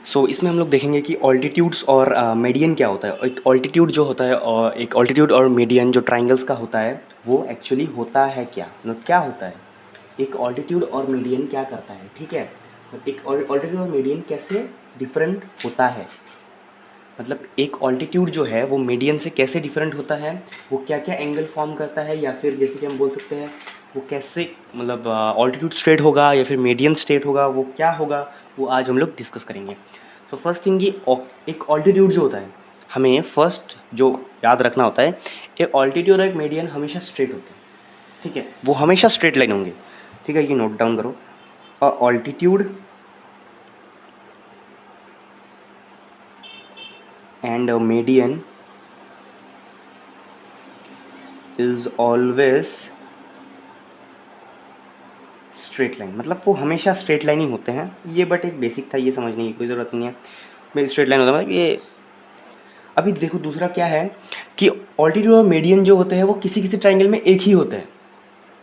सो इसमें हम लोग देखेंगे कि ऑल्टीट्यूड्स और मीडियन क्या होता है। एक ऑल्टीट्यूड जो होता है और एक ऑल्टीट्यूड और मीडियन जो ट्राइंगल्स का होता है वो एक्चुअली होता है क्या, मतलब क्या होता है। एक ऑल्टीट्यूड और मीडियन क्या करता है, ठीक है। तो एक ऑल्टीट्यूड और मीडियन कैसे डिफरेंट होता है, मतलब एक ऑल्टीट्यूड जो है वो मीडियन से कैसे डिफरेंट होता है, वो क्या क्या एंगल फॉर्म करता है, या फिर जैसे कि हम बोल सकते हैं वो कैसे, मतलब ऑल्टीट्यूड स्ट्रेट होगा या फिर मीडियन स्ट्रेट होगा, वो क्या होगा, वो आज हम लोग डिस्कस करेंगे। तो फर्स्ट थिंग, ये एक ऑल्टीट्यूड जो होता है, हमें फर्स्ट जो याद रखना होता है, एक ऑल्टीट्यूड और एक मीडियन हमेशा स्ट्रेट होते हैं, ठीक है, वो हमेशा स्ट्रेट लाइन होंगे, ठीक है। ये नोट डाउन करो, altitude and median is always straight line, मतलब वो हमेशा स्ट्रेट लाइन ही होते हैं। ये बट एक बेसिक था, ये समझने की कोई ज़रूरत नहीं है, भाई स्ट्रेट लाइन होता है मतलब ये। अभी देखो दूसरा क्या है कि ऑल्टीट्यूड और मीडियन जो होते हैं वो किसी किसी ट्राइंगल में एक ही होते हैं,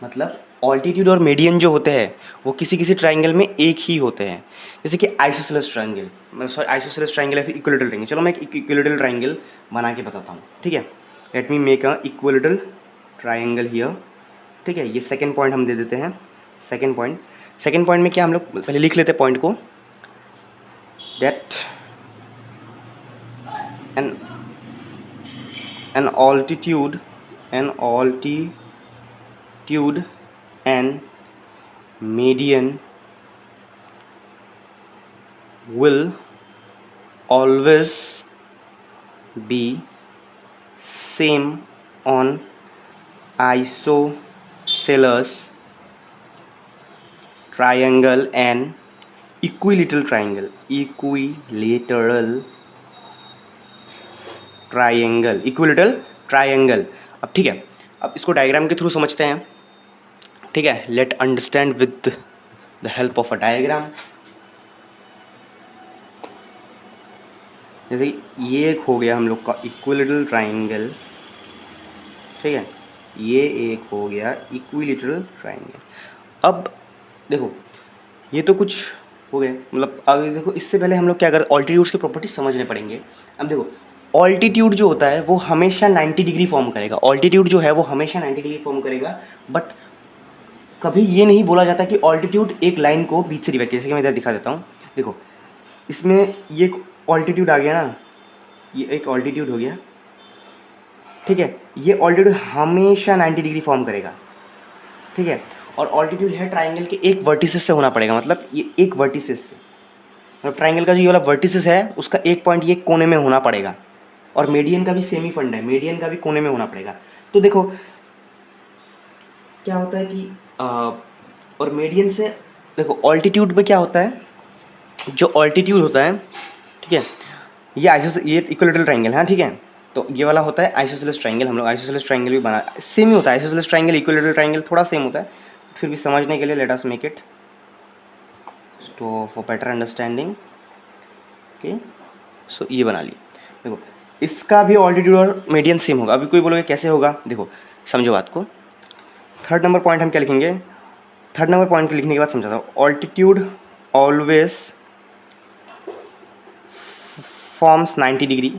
मतलब ऑल्टीट्यूड और मीडियन जो होते हैं वो किसी किसी ट्राइंगल में एक ही होते हैं। जैसे कि isosceles triangle, sorry isosceles triangle या फिर इक्विलेटरल ट्राइंगल। चलो मैं एक इक्विलेटरल ट्राइंगल बना के बताता हूँ, ठीक है। Let me make a equilateral triangle here, ठीक है। ये सेकंड पॉइंट हम दे देते हैं। सेकंड पॉइंट में क्या, हम लोग पहले लिख लेते हैं पॉइंट को, that an an altitude and median will always be same on isosceles triangle and equilateral triangle, equilateral triangle. अब ठीक है, अब इसको डायग्राम के थ्रू समझते हैं, ठीक है। Let understand with the help of a diagram. जैसे ये एक हो गया हम लोग का इक्विलेटरल ट्राइंगल, ठीक है, ये एक हो गया इक्विलेटरल ट्राइंगल। अब देखो ये तो कुछ हो गए, मतलब अब देखो इससे पहले हम लोग क्या करें, ऑल्टीट्यूड्स के प्रॉपर्टीज समझने पड़ेंगे। अब देखो ऑल्टीट्यूड जो होता है वो हमेशा 90 डिग्री फॉर्म करेगा, ऑल्टीट्यूड जो है वो हमेशा 90 डिग्री फॉर्म करेगा। बट कभी ये नहीं बोला जाता कि ऑल्टीट्यूड एक लाइन को बीच से डिवाइड, जैसे कि मैं इधर दिखा देता हूँ। देखो इसमें ये एक ऑल्टीट्यूड आ गया ना, ये एक ऑल्टीट्यूड हो गया, ठीक है। ये ऑल्टीट्यूड हमेशा 90 डिग्री फॉर्म करेगा, ठीक है। और ऑल्टीट्यूड है ट्राइंगल के एक वर्टिसेस से होना पड़ेगा, मतलब ये एक वर्टिसेस से, मतलब ट्राइंगल का जो ये वाला वर्टिसेस है उसका एक पॉइंट ये कोने में होना पड़ेगा। और मीडियन का भी सेम ही फंड है, मीडियन का भी कोने में होना पड़ेगा। तो देखो क्या होता है कि और मीडियन से देखो ऑल्टीट्यूड में क्या होता है, जो ऑल्टीट्यूड होता है, ठीक है, ये इक्विलेटरल ट्राइंगल है, ठीक है। तो ये वाला होता है आइसोसेलेस ट्राइंगल, हम लोग आइसोसेलेस ट्राइंगल भी बना, सेम ही होता है आइसोसेलेस ट्राइंगल इक्विलेटरल ट्राइंगल, थोड़ा सेम होता है, फिर भी समझने के लिए लेट अस मेक इट तो फॉर बेटर अंडरस्टैंडिंग, ओके। सो ये बना लिया। देखो इसका भी ऑल्टीट्यूड और मीडियन सेम होगा। अभी कोई बोलोगे कैसे होगा, देखो समझो बात को। थर्ड नंबर पॉइंट हम क्या लिखेंगे, थर्ड नंबर पॉइंट को लिखने के बाद समझाता हूँ। Altitude always forms 90 degree,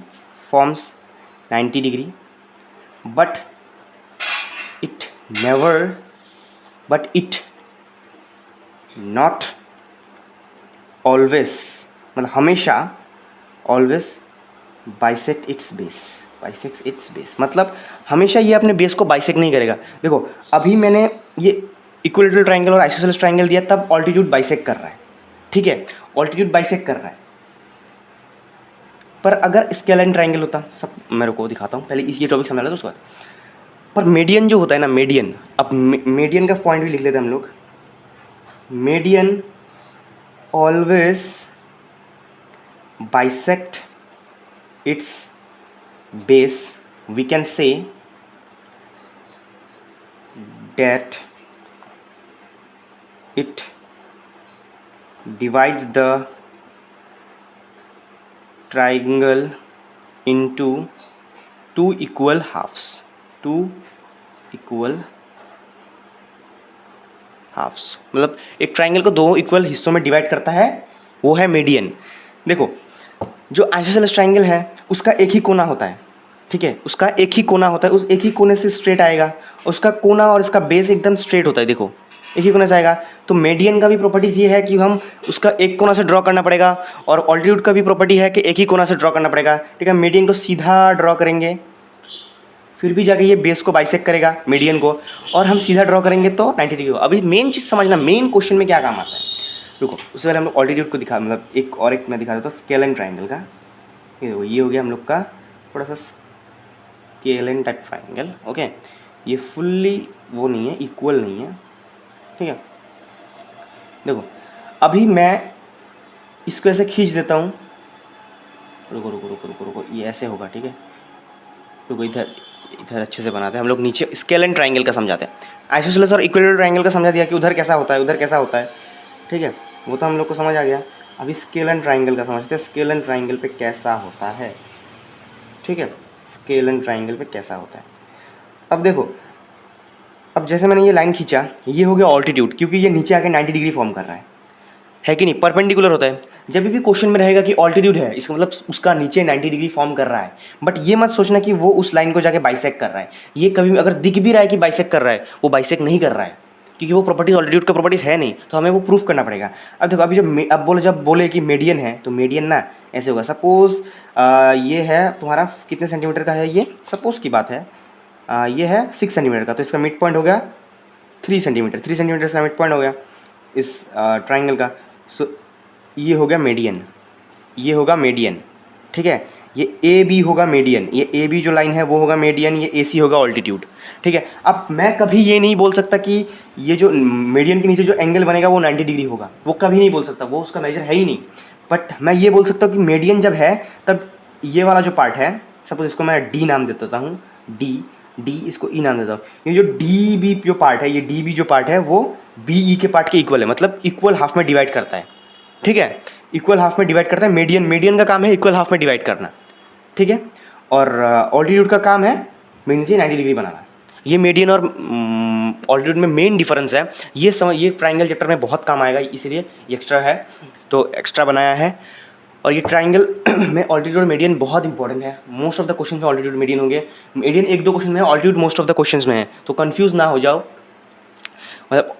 forms 90 degree, but it never, but it not always, मतलब हमेशा always bisect its base, bisects its base, मतलब हमेशा ये अपने बेस को बाइसेक्ट नहीं करेगा। देखो अभी मैंने ये इक्विलेटरल ट्राइंगल और आइसोसेलेस ट्राइंगल दिया, तब ऑल्टीट्यूड बाइसेक्ट कर रहा है, ठीक है, ऑल्टीट्यूड बाइसेक्ट कर रहा है। पर अगर स्केलाइन ट्राइंगल होता, सब मेरे को दिखाता हूँ, पहले इस ये टॉपिक समझ लेते उसके बाद। पर मीडियन जो होता है ना, मीडियन, अब मीडियन का पॉइंट भी लिख लेते हैं हम लोग। Median always bisect its base, we can say that it divides the triangle into two equal halves, मतलब एक ट्राइंगल को दो इक्वल हिस्सों में डिवाइड करता है, वो है मीडियन। देखो जो आइसोसेलेस ट्राइंगल है उसका एक ही कोना होता है, ठीक है, उसका एक ही कोना होता है, उस एक ही कोने से स्ट्रेट आएगा, उसका कोना और इसका बेस एकदम स्ट्रेट होता है, देखो एक ही कोने से आएगा। तो मीडियन का भी प्रॉपर्टीज़ ये है कि हम उसका एक कोना से ड्रॉ करना पड़ेगा, और ऑल्टीट्यूड का भी प्रॉपर्टी है कि एक ही कोना से ड्रॉ करना पड़ेगा, ठीक है। मीडियन को सीधा ड्रॉ करेंगे, फिर भी जाके ये बेस को बाइसेक्ट करेगा मीडियन को, और हम सीधा ड्रॉ करेंगे तो 90 डिग्री होगा। अभी मेन चीज़ समझना, मेन क्वेश्चन में क्या काम आता है, रुको उससे पहले हम लोग ऑल्टीट्यूड को दिखा, मतलब एक मैं दिखा देता हूँ स्केल एंड ट्राइंगल का। ये देखो ये हो गया हम लोग का थोड़ा सा scale and type triangle, okay. ये फुल्ली वो नहीं है, इक्वल नहीं है, ठीक है। देखो अभी मैं इसको ऐसे खींच देता हूँ, रुको रुको रुको रुको रुको, ये ऐसे होगा, ठीक है। रुको इधर इधर अच्छे से बनाते हैं हम लोग, नीचे स्केल एंड ट्राइंगल का समझाते हैं। आइसोसेलेस और इक्विलेटरल ट्राइंगल का समझा दिया कि उधर कैसा होता है उधर कैसा होता है, ठीक है, वो तो हम लोग को समझ आ गया। अभी स्केल एंड ट्राइंगल का समझते हैं, स्केल एंड ट्राइंगल पे कैसा होता है, ठीक है, स्केल एंड ट्राइंगल पे कैसा होता है। अब देखो, अब जैसे मैंने ये लाइन खींचा, ये हो गया ऑल्टीट्यूड, क्योंकि ये नीचे आके 90 डिग्री फॉर्म कर रहा है कि नहीं, परपेंडिकुलर होता है। जब भी क्वेश्चन में रहेगा कि ऑल्टीट्यूड है, इसका मतलब उसका नीचे 90 डिग्री फॉर्म कर रहा है, बट ये मत सोचना कि वो उस लाइन को जाके बाइसेक्ट कर रहा है। ये कभी अगर दिख भी रहा है कि बाइसेक्ट कर रहा है, वो बाइसेक्ट नहीं कर रहा है, क्योंकि वो प्रॉपर्टीज ऑल्टीट्यूड का प्रॉपर्टीज है नहीं, तो हमें वो प्रूफ करना पड़ेगा। अब देखो अभी जब बोले कि मीडियन है, तो मीडियन ना ऐसे होगा। सपोज ये है तुम्हारा कितने सेंटीमीटर का है, ये सपोज की बात है, ये है 6 सेंटीमीटर का, तो इसका मिड पॉइंट हो गया 3 सेंटीमीटर, 3 सेंटीमीटर इसका मिड पॉइंट हो गया इस ट्राइंगल का। सो ये हो गया मीडियन, ये होगा मीडियन, ठीक है। ये ए बी होगा मीडियन, ये ए बी जो लाइन है वो होगा मीडियन, ये ए सी होगा ऑल्टीट्यूड, ठीक है। अब मैं कभी ये नहीं बोल सकता कि ये जो मीडियन के नीचे जो एंगल बनेगा वो 90 डिग्री होगा, वो कभी नहीं बोल सकता, वो उसका मेजर है ही नहीं। बट मैं ये बोल सकता हूँ कि मीडियन जब है तब ये वाला जो पार्ट है, सपोज इसको मैं डी नाम दे देता हूँ, डी इसको ई नाम देता हूँ। ये जो डी बी जो पार्ट है, ये डी बी जो पार्ट है वो बी ई के पार्ट के इक्वल है, मतलब इक्वल हाफ में डिवाइड करता है, ठीक है, इक्वल हाफ में डिवाइड करता है। मीडियन का काम है इक्वल हाफ में डिवाइड करना, ठीक है। और ऑल्टीट्यूड का काम है नीचे 90 डिग्री बनाना। ये मीडियन और ऑल्टीट्यूड में मेन डिफरेंस है। ये ट्राइंगल चैप्टर में बहुत काम आएगा, इसीलिए ये एक्स्ट्रा है, तो एक्स्ट्रा बनाया है। और ये ट्राइंगल में ऑल्टीट्यूड और मीडियन बहुत इंपॉर्टेंट है। मोस्ट ऑफ द क्वेश्चन में ऑल्टीट्यूड मीडियन होंगे, मीडियन 1-2 क्वेश्चन में है, altitude most of the question में है, तो कंफ्यूज ना हो जाओ। मतलब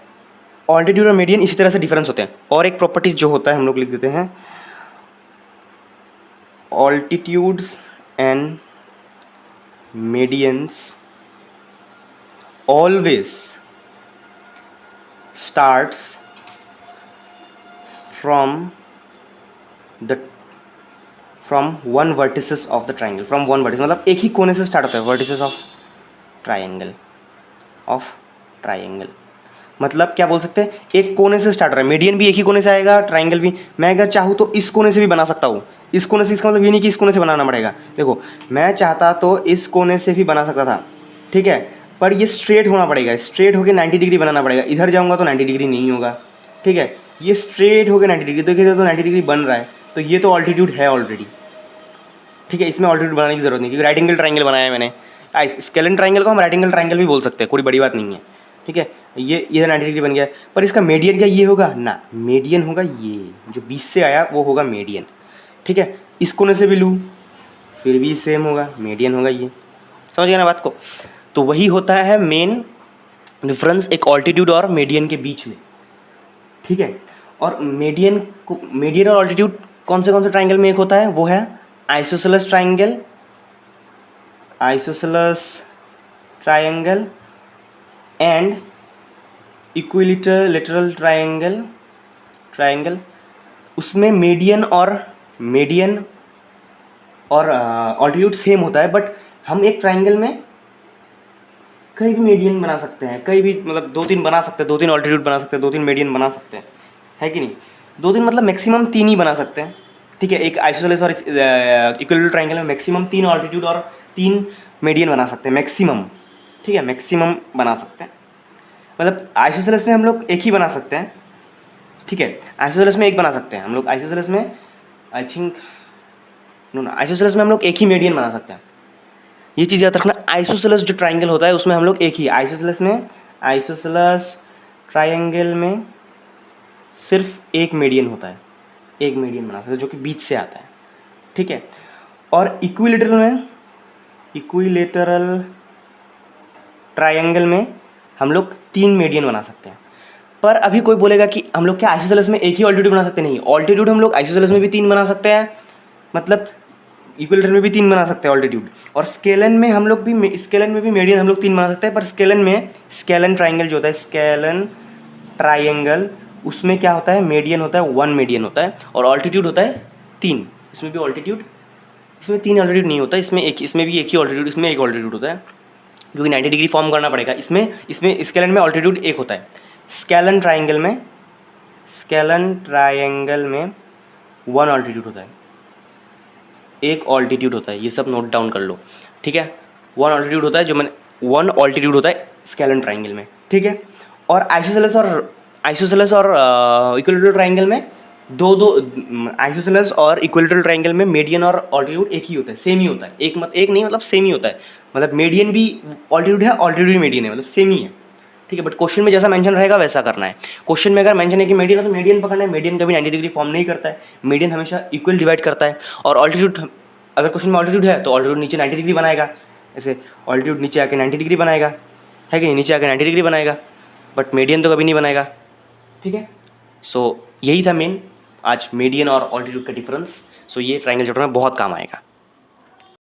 ऑल्टीट्यूड और मीडियन इसी तरह से डिफरेंस होते हैं। और एक प्रॉपर्टीज जो होता है हम लोग लिख देते हैं, altitudes and medians always starts from one vertices of the triangle, from one vertex, मतलब एक ही कोने से स्टार्ट होता है, वर्टिसेस ऑफ ट्राइंगल। मतलब क्या बोल सकते हैं, एक कोने से स्टार्ट हो रहा है, मीडियन भी एक ही कोने से आएगा, ट्राइंगल भी। मैं अगर चाहूँ तो इस कोने से भी बना सकता हूँ, इस कोने से, इसका मतलब ये नहीं कि इस कोने से बनाना पड़ेगा। देखो मैं चाहता तो इस कोने से भी बना सकता था, ठीक है, पर ये स्ट्रेट होना पड़ेगा, स्ट्रेट होकर 90 डिग्री बनाना पड़ेगा। इधर जाऊँगा तो 90 डिग्री नहीं होगा, ठीक है, ये स्ट्रेट होकर 90 डिग्री, देखिए तो 90 डिग्री बन रहा है, तो ये तो ऑल्टीट्यूड है ऑलरेडी, ठीक है, इसमें ऑल्टीट्यूड बनाने की जरूरत नहीं, क्योंकि राइट एंगल ट्राइंगल बनाया है मैंने। स्केल एंड ट्राइंगल को हम राइट एंगल ट्राइंगल भी बोल सकते हैं, कोई बड़ी बात नहीं है, ठीक है। ये 90 डिग्री बन गया, पर इसका मीडियन क्या ये होगा ना, मीडियन होगा ये जो 20 से आया वो होगा मीडियन, ठीक है। इस कोने से भी लूँ फिर भी सेम होगा, मीडियन होगा ये, समझ गया ना बात को। तो वही होता है मेन डिफरेंस एक ऑल्टीट्यूड और मीडियन के बीच में, ठीक है। और मीडियन और ऑल्टीट्यूड कौन से ट्राइंगल में एक होता है, वो है isosceles triangle and equilateral triangle. उसमें मीडियन और ऑल्टीट्यूड सेम होता है, बट हम एक ट्राइंगल में कहीं भी मीडियन बना सकते हैं, कहीं भी, मतलब 2-3 बना सकते हैं, 2-3 ऑल्टीट्यूड बना सकते हैं, 2-3 मीडियन बना सकते हैं, है कि नहीं। 2-3 मतलब मैक्सिमम 3 ही बना सकते हैं, ठीक है। एक आइसोसेलेस और इक्विलैटरल ट्राइंगल में मैक्सिमम 3 ऑल्टीट्यूड और 3 मीडियन बना सकते हैं, मैक्सिमम, ठीक है, मैक्सिमम बना सकते हैं। मतलब आइसोसेलेस में हम लोग एक ही बना सकते हैं, ठीक है, आइसोसेलेस में एक बना सकते हैं हम लोग, आइसोसेलेस में आई थिंक आइसोसेलेस में हम लोग एक ही मीडियन बना सकते हैं, ये चीज़ याद रखना। आइसोसेलेस जो ट्राइंगल होता है उसमें हम लोग एक ही, आइसोसेलेस ट्राइंगल में सिर्फ एक मीडियन होता है, एक मीडियन बना सकते हैं जो कि बीच से आता है, ठीक है। और इक्विलेटरल ट्रायंगल में हम लोग 3 मीडियन बना सकते हैं। पर अभी कोई बोलेगा कि हम लोग क्या आइसोसेलेस में एक ही ऑल्टीट्यूड बना सकते नहीं, ऑल्टीट्यूड हम लोग आइसोसेलेस में भी 3 बना सकते हैं, मतलब इक्विलेटरल में भी 3 बना सकते हैं ऑल्टीट्यूड, और स्केलन में हम लोग भी, स्केलन में भी मीडियन हम लोग 3 बना सकते हैं। पर स्केलन में स्केलन ट्राइंगल जो होता है, स्केलन ट्राइंगल, उसमें क्या होता है, मीडियन होता है 1 मीडियन होता है और ऑल्टीट्यूड होता है 3। इसमें भी ऑल्टीट्यूड, इसमें 3 ऑल्टीट्यूड नहीं होता, इसमें भी एक ही ऑल्टीट्यूड, इसमें एक ऑल्टीट्यूड होता है क्योंकि 90 डिग्री फॉर्म करना पड़ेगा। इसमें स्केलन में ऑल्टीट्यूड एक होता है, स्केलन ट्राइंगल में 1 ऑल्टीट्यूड होता है, एक ऑल्टीट्यूड होता है, ये सब नोट डाउन कर लो, ठीक है। 1 ऑल्टीट्यूड होता है, जो मैंने 1 ऑल्टीट्यूड होता है स्केलन ट्राइंगल में, ठीक है। और आइसोसेलेस और इक्विलेटरल ट्राइंगल में आइसोसेलेस और इक्विलेटरल ट्राइंगल में मीडियन और ऑल्टीट्यूड एक ही होता है, सेम ही होता है, एक नहीं मतलब सेम ही होता है, मतलब मीडियन भी ऑल्टीट्यूड है, ऑल्टीट्यूड भी मीडियन है, मतलब सेम ही है, ठीक है। बट क्वेश्चन में जैसा मेंशन रहेगा वैसा करना है। क्वेश्चन में अगर मेंशन है कि मीडियन है तो मीडियन पकड़ना है, मीडियन कभी 90 डिग्री फॉर्म नहीं करता है, मीडियन हमेशा इक्वल डिवाइड करता है। और ऑल्टीट्यूड, अगर क्वेश्चन में ऑल्टीट्यूड है तो ऑल्टीट्यूड नीचे 90 डिग्री बनाएगा, ऐसे ऑल्टीट्यूड नीचे आके 90 डिग्री बनाएगा, है कि नीचे आके 90 डिग्री बनाएगा, बट मीडियन तो कभी नहीं बनाएगा, ठीक है। सो यही था मेन आज मीडियन और ऑल्टीट्यूड का डिफरेंस। सो ये ट्राइंगल चैप्टर में बहुत काम आएगा।